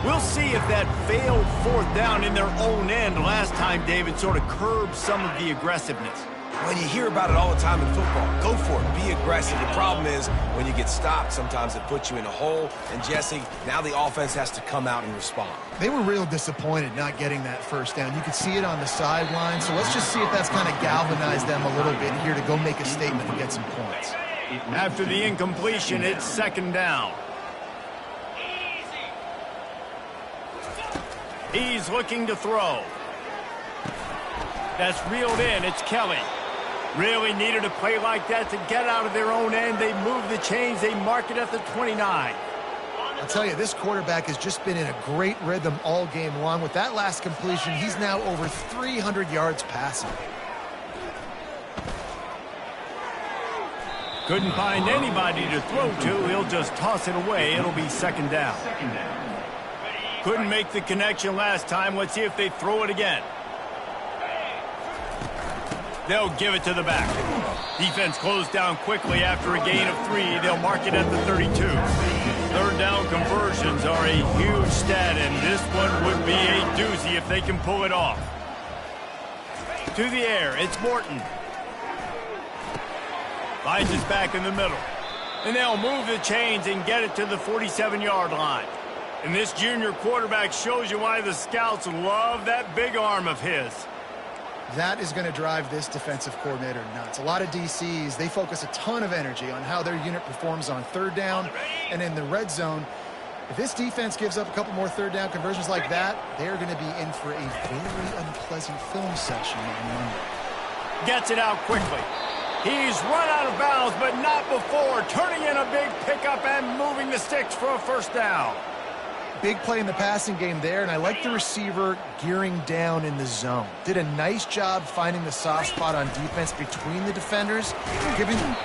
Speaker 1: We'll see if that failed 4th down in their own end last time, David, sort of curbed some of the aggressiveness.
Speaker 3: When you hear about it all the time in football, go for it. Be aggressive. The problem is when you get stopped, sometimes it puts you in a hole. And, Jesse, now the offense has to come out and respond.
Speaker 2: They were real disappointed not getting that 1st down. You could see it on the sideline. So let's just see if that's kind of galvanized them a little bit here to go make a statement and get some points.
Speaker 1: After the incompletion, it's 2nd down. He's looking to throw. That's reeled in. It's Kelly. Really needed a play like that to get out of their own end. They move the chains. They mark it at the 29.
Speaker 2: I'll tell you, this quarterback has just been in a great rhythm all game long. With that last completion, he's now over 300 yards passing.
Speaker 1: Couldn't find anybody to throw to. He'll just toss it away. It'll be 2nd down. Couldn't make the connection last time. Let's see if they throw it again. They'll give it to the back. Defense closed down quickly after a gain of 3. They'll mark it at the 32. 3rd down conversions are a huge stat, and this one would be a doozy if they can pull it off. To the air, it's Morton. Finds his back in the middle. And they'll move the chains and get it to the 47-yard line. And this junior quarterback shows you why the scouts love that big arm of his.
Speaker 2: That is going to drive this defensive coordinator nuts. A lot of DCs, they focus a ton of energy on how their unit performs on 3rd down and in the red zone. If this defense gives up a couple more 3rd down conversions like that, they're going to be in for a very unpleasant film session on Monday.
Speaker 1: Gets it out quickly. He's run out of bounds, but not before. Turning in a big pickup and moving the sticks for a 1st down.
Speaker 2: Big play in the passing game there, and I like the receiver gearing down in the zone. Did a nice job finding the soft spot on defense between the defenders, giving them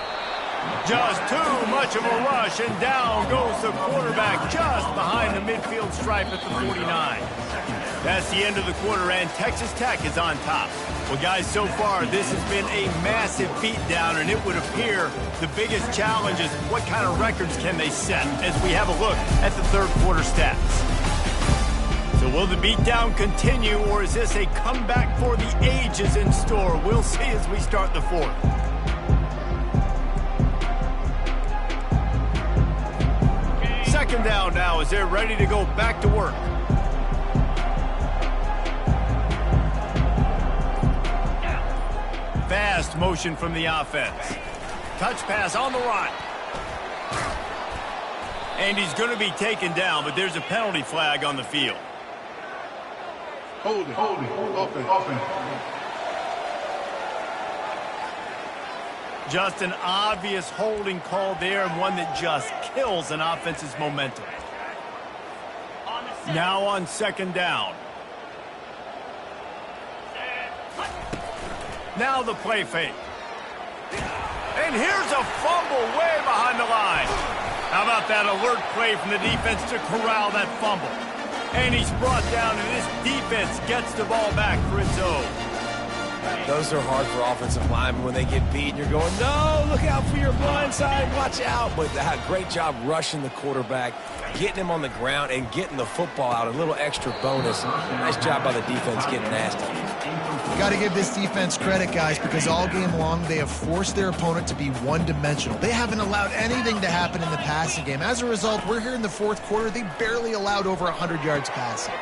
Speaker 1: just too much of a rush, and down goes the quarterback just behind the midfield stripe at the 49. That's the end of the quarter, and Texas Tech is on top. Well, guys, so far, this has been a massive beatdown, and it would appear the biggest challenge is what kind of records can they set as we have a look at the third quarter stats. So will the beatdown continue, or is this a comeback for the ages in store? We'll see as we start the fourth. Second down now as they're ready to go back to work. Fast motion from the offense. Touch pass on the run. And he's going to be taken down, but there's a penalty flag on the field.
Speaker 6: Hold it, open.
Speaker 1: Just an obvious holding call there, and one that just kills an offense's momentum. Now on second down. Now the play fake. And here's a fumble way behind the line. How about that alert play from the defense to corral that fumble? And he's brought down, and this defense gets the ball back for its own.
Speaker 3: Those are hard for offensive linemen when they get beat and you're going, no, look out for your blind side, watch out. But great job rushing the quarterback, getting him on the ground, and getting the football out. A little extra bonus. Nice job by the defense getting nasty.
Speaker 2: You got to give this defense credit, guys, because all game long they have forced their opponent to be one-dimensional. They haven't allowed anything to happen in the passing game. As a result, we're here in the fourth quarter. They barely allowed over 100 yards passing.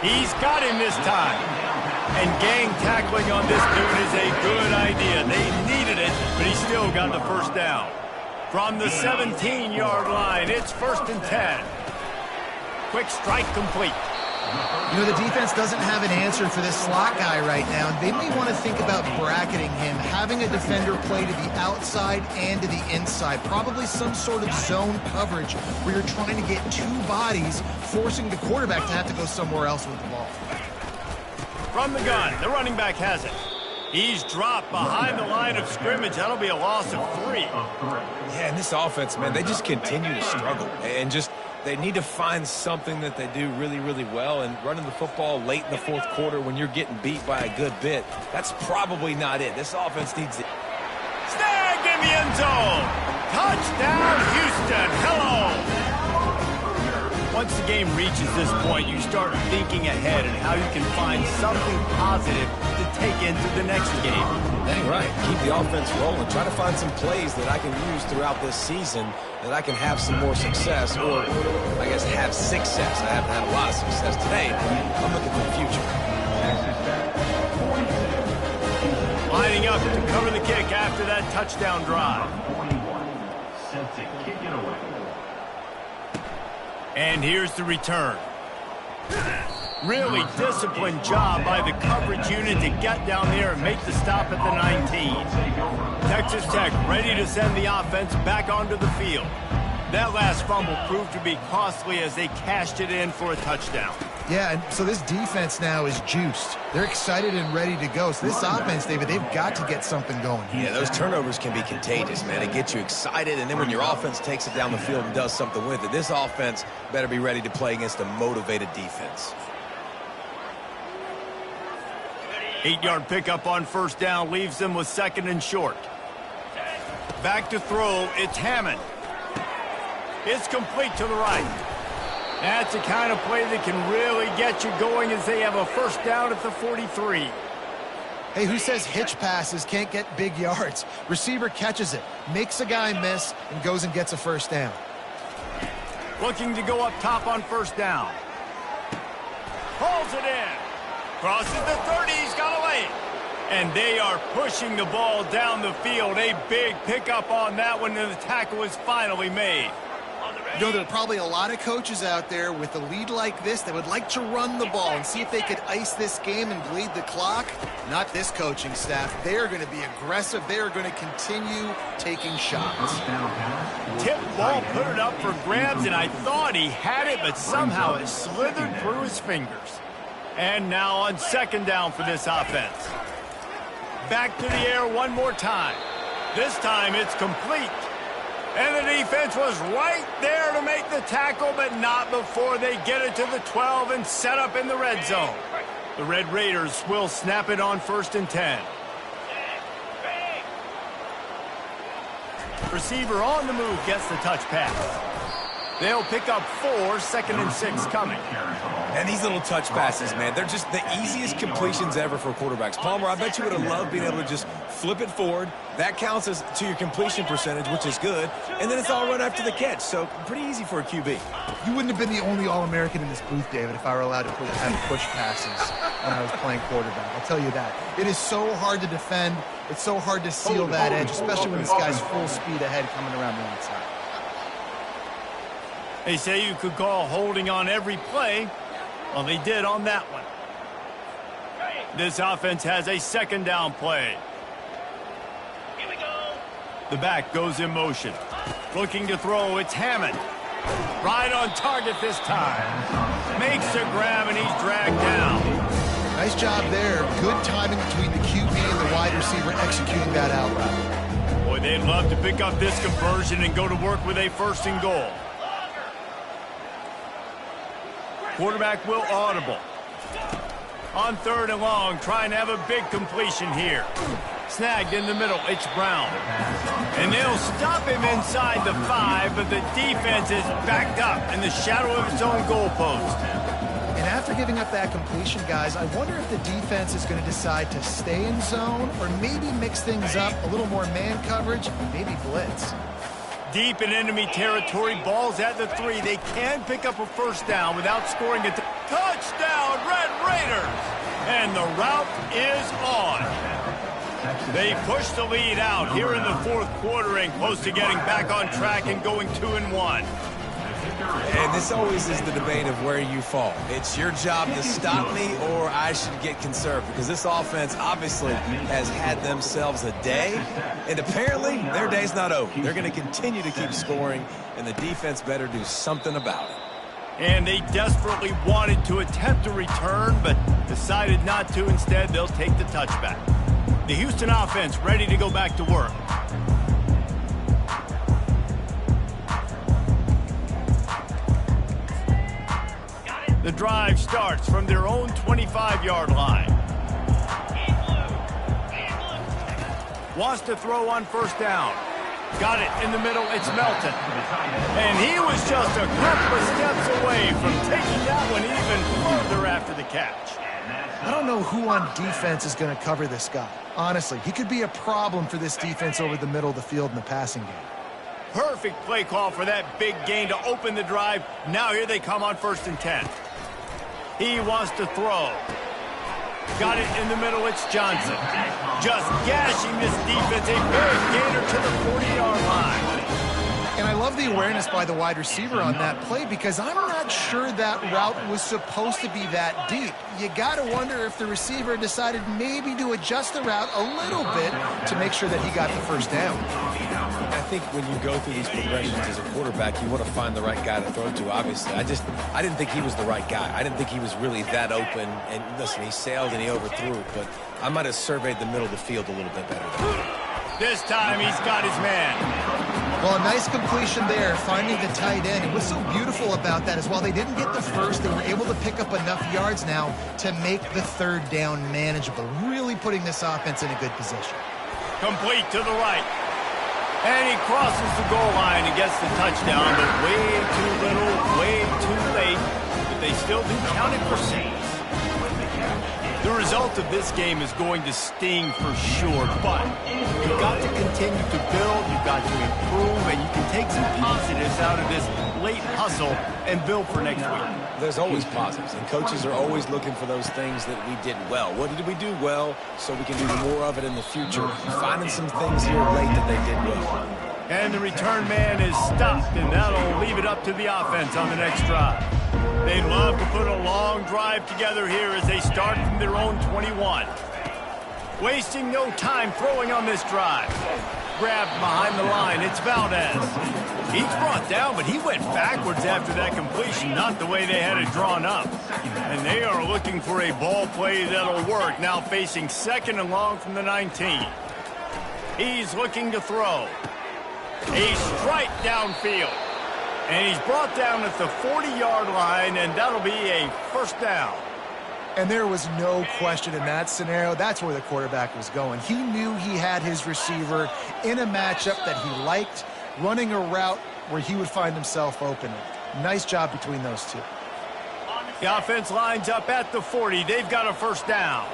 Speaker 1: He's got him this time. And gang tackling on this dude is a good idea. They needed it, but he still got the first down. From the 17-yard line, it's 1st and 10. Quick strike complete.
Speaker 2: You know, the defense doesn't have an answer for this slot guy right now. They may want to think about bracketing him, having a defender play to the outside and to the inside. Probably some sort of zone coverage where you're trying to get two bodies, forcing the quarterback to have to go somewhere else with the ball.
Speaker 1: From the gun, the running back has it. He's dropped behind the line of scrimmage. That'll be a loss of 3.
Speaker 3: Yeah, and this offense, man, they just continue to struggle. And just, they need to find something that they do really, really well. And running the football late in the fourth quarter when you're getting beat by a good bit, that's probably not it. This offense needs it.
Speaker 1: Snagged in the end zone. Touchdown, Houston. Hello. Once the game reaches this point, you start thinking ahead and how you can find something positive to take into the next game.
Speaker 3: Dang right. Keep the offense rolling. Try to find some plays that I can use throughout this season that I can have some more success, or I guess have success. I haven't had a lot of success today, but I'm looking for the future.
Speaker 1: Lining up to cover the kick after that touchdown drive.
Speaker 4: Set to kick it away.
Speaker 1: And here's the return. Really disciplined job by the coverage unit to get down there and make the stop at the 19. Texas Tech ready to send the offense back onto the field. That last fumble proved to be costly as they cashed it in for a touchdown.
Speaker 2: Yeah, and so this defense now is juiced. They're excited and ready to go. So this offense, David, they've got to get something going.
Speaker 3: Yeah, those turnovers can be contagious, man. It gets you excited, and then when your offense takes it down the field and does something with it, this offense better be ready to play against a motivated defense.
Speaker 1: 8-yard pickup on first down leaves them with 2nd and short. Back to throw, it's Hammond. It's complete to the right. That's the kind of play that can really get you going as they have a first down at the 43.
Speaker 2: Hey, who says hitch passes can't get big yards? Receiver catches it, makes a guy miss, and goes and gets a first down.
Speaker 1: Looking to go up top on first down. Pulls it in. Crosses the 30, he's got a lane. And they are pushing the ball down the field. A big pickup on that one, and the tackle is finally made.
Speaker 2: You know, there are probably a lot of coaches out there with a lead like this that would like to run the ball and see if they could ice this game and bleed the clock. Not this coaching staff. They are going to be aggressive. They are going to continue taking shots.
Speaker 1: Tip ball, put it up for grabs, and I thought he had it, but somehow it slithered through his fingers. And now on second down for this offense. Back to the air one more time. This time it's complete. And the defense was right there to make make the tackle, but not before they get it to the 12 and set up in the red zone. The Red Raiders will snap it on 1st and 10. Receiver on the move gets the touch pass. They'll pick up 4, 2nd and 6 coming.
Speaker 3: And these little touch passes, man, they're just the easiest completions ever for quarterbacks. Palmer, I bet you would have loved being able to just flip it forward. That counts as to your completion percentage, which is good. And then it's all run after the catch, so pretty easy for a QB.
Speaker 2: You wouldn't have been the only All-American in this booth, David, if I were allowed to have push passes when I was playing quarterback. I'll tell you that. It is so hard to defend. It's so hard to seal that edge, especially when this guy's full speed ahead coming around the outside.
Speaker 1: They say you could call holding on every play. Well, they did on that one. This offense has a 2nd down play. Here we go. The back goes in motion. Looking to throw, it's Hammond. Right on target this time. Makes the grab, and he's dragged down.
Speaker 2: Nice job there. Good timing between the QB and the wide receiver executing that out route.
Speaker 1: Boy, they'd love to pick up this conversion and go to work with a 1st and goal. Quarterback will audible. On 3rd and long, trying to have a big completion here. Snagged in the middle, it's Brown. And they'll stop him inside the 5, but the defense is backed up in the shadow of its own goalpost.
Speaker 2: And after giving up that completion, guys, I wonder if the defense is going to decide to stay in zone or maybe mix things up, a little more man coverage, maybe blitz.
Speaker 1: Deep in enemy territory, ball's at the 3. They can pick up a 1st down without scoring a touchdown, Red Raiders! And the route is on. They push the lead out here in the 4th quarter and close to getting back on track and going 2-1.
Speaker 3: And this always is the debate of where you fall. It's your job to stop me or I should get conserved, because this offense obviously has had themselves a day, and apparently their day's not over. They're going to continue to keep scoring, and the defense better do something about it.
Speaker 1: And they desperately wanted to attempt a return, but decided not to. Instead, they'll take the touchback. The Houston offense ready to go back to work. The drive starts from their own 25-yard line. Wants to throw on 1st down. Got it in the middle, it's Melton. And he was just a couple of steps away from taking that one even further after the catch.
Speaker 2: I don't know who on defense is going to cover this guy. Honestly, he could be a problem for this defense over the middle of the field in the passing game.
Speaker 1: Perfect play call for that big gain to open the drive. Now here they come on 1st and 10. He wants to throw. Got it in the middle, it's Johnson. Just gashing this defense, a big gainer to the 40-yard line.
Speaker 2: And I love the awareness by the wide receiver on that play, because I'm not sure that route was supposed to be that deep. You got to wonder if the receiver decided maybe to adjust the route a little bit to make sure that he got the 1st down.
Speaker 3: I think when you go through these progressions as a quarterback, you want to find the right guy to throw to, obviously. I didn't think he was the right guy. I didn't think he was really that open. And listen, he sailed and he overthrew it, but I might have surveyed the middle of the field a little bit better than that.
Speaker 1: This time he's got his man.
Speaker 2: Well, a nice completion there, finding the tight end. And what's so beautiful about that is while they didn't get the 1st, they were able to pick up enough yards now to make the 3rd down manageable, really putting this offense in a good position.
Speaker 1: Complete to the right. And he crosses the goal line and gets the touchdown, but way too little, way too late. But they still do count it for saves. The result of this game is going to sting for sure, but you've got to continue to build, you've got to improve, and you can take some positives out of this late hustle and build for next week.
Speaker 3: There's always positives, and coaches are always looking for those things that we did well. What did we do well so we can do more of it in the future? Finding some things here late that they did well.
Speaker 1: And the return man is stopped, and that'll leave it up to the offense on the next drive. They'd love to put a long drive together here as they start from their own 21. Wasting no time throwing on this drive. Grabbed behind the line, it's Valdez. He's brought down, but he went backwards after that completion, not the way they had it drawn up. And they are looking for a ball play that'll work, now facing 2nd and long from the 19. He's looking to throw. A strike downfield. And he's brought down at the 40-yard line, and that'll be a first down.
Speaker 2: And there was no question in that scenario. That's where the quarterback was going. He knew he had his receiver in a matchup that he liked, running a route where he would find himself open. Nice job between those two.
Speaker 1: The offense lines up at the 40. They've got a first down.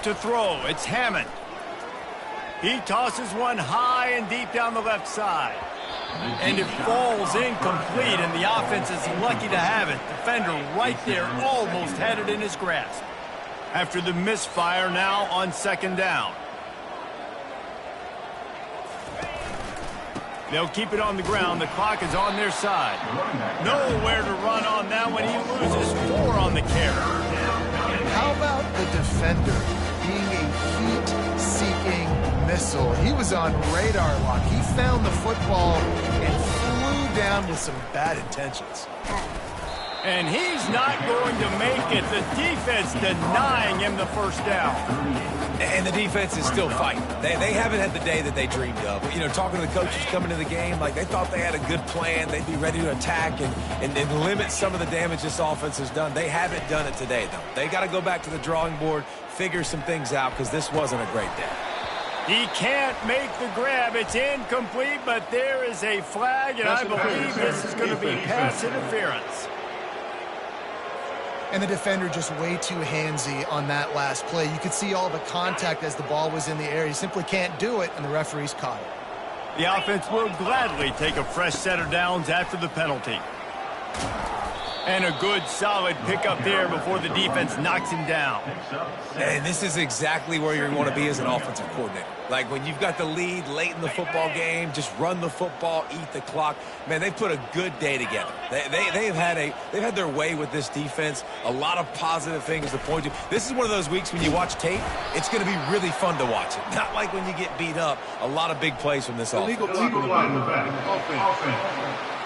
Speaker 1: To throw, it's Hammond. He tosses one high and deep down the left side. And it falls incomplete, and the offense is lucky to have it. Defender right there almost had it in his grasp. After the misfire, now on second down. They'll keep it on the ground. The clock is on their side. Nowhere to run on that one. He loses 4 on the carry.
Speaker 2: How about the defender being a heat-seeking missile? He was on radar lock. He found the football and flew down with some bad intentions.
Speaker 1: And he's not going to make it. The defense denying him the first down.
Speaker 3: And the defense is still fighting. They haven't had the day that they dreamed of. You know, talking to the coaches coming to the game, like they thought they had a good plan. They'd be ready to attack and limit some of the damage this offense has done. They haven't done it today, though. They got to go back to the drawing board, figure some things out, because this wasn't a great day.
Speaker 1: He can't make the grab. It's incomplete, but there is a flag, and I believe this is going to be pass interference.
Speaker 2: And the defender just way too handsy on that last play. You could see all the contact as the ball was in the air. He simply can't do it, and the referee's caught it.
Speaker 1: The offense will gladly take a fresh set of downs after the penalty. And a good, solid pickup there before the defense knocks him down.
Speaker 3: And this is exactly where you want to be as an offensive coordinator. Like when you've got the lead late in the football game, just run the football, eat the clock. Man, they've put a good day together. They've had their way with this defense. A lot of positive things to point to. This is one of those weeks when you watch tape, it's going to be really fun to watch it. Not like when you get beat up. A lot of big plays from this offense.
Speaker 4: Illegal flag in the back. Offense.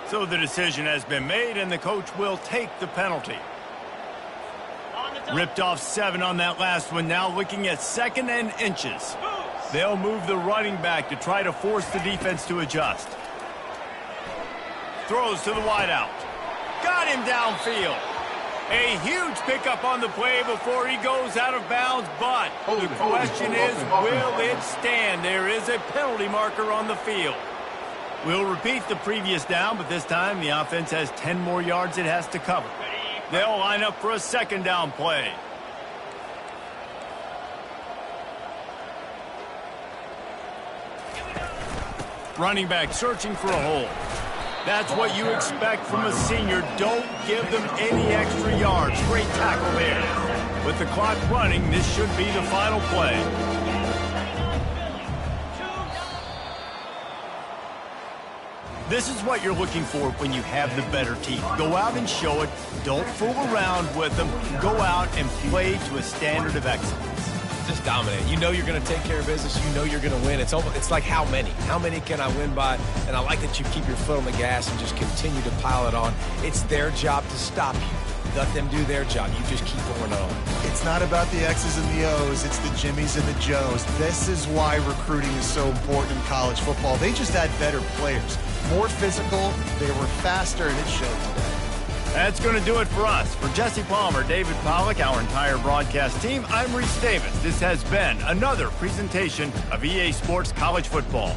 Speaker 1: So the decision has been made, and the coach will take the penalty. Ripped off 7 on that last one. Now looking at 2nd and inches. They'll move the running back to try to force the defense to adjust. Throws to the wideout. Got him downfield. A huge pickup on the play before he goes out of bounds, but the question is, will it stand? There is a penalty marker on the field. We'll repeat the previous down, but this time the offense has 10 more yards it has to cover. They'll line up for a 2nd down play. Running back searching for a hole. That's what you expect from a senior. Don't give them any extra yards. Great tackle there. With the clock running, this should be the final play. This is what you're looking for when you have the better team. Go out and show it. Don't fool around with them. Go out and play to a standard of excellence.
Speaker 3: Just dominate. You know you're going to take care of business. You know you're going to win. It's like how many? How many can I win by? And I like that you keep your foot on the gas and just continue to pile it on. It's their job to stop you. Let them do their job. You just keep going on.
Speaker 2: It's not about the X's and the O's. It's the Jimmies and the Joes. This is why recruiting is so important in college football. They just had better players. More physical, they were faster, and it showed today.
Speaker 1: That's going to do it for us. For Jesse Palmer, David Pollack, our entire broadcast team, I'm Reese Davis. This has been another presentation of EA Sports College Football.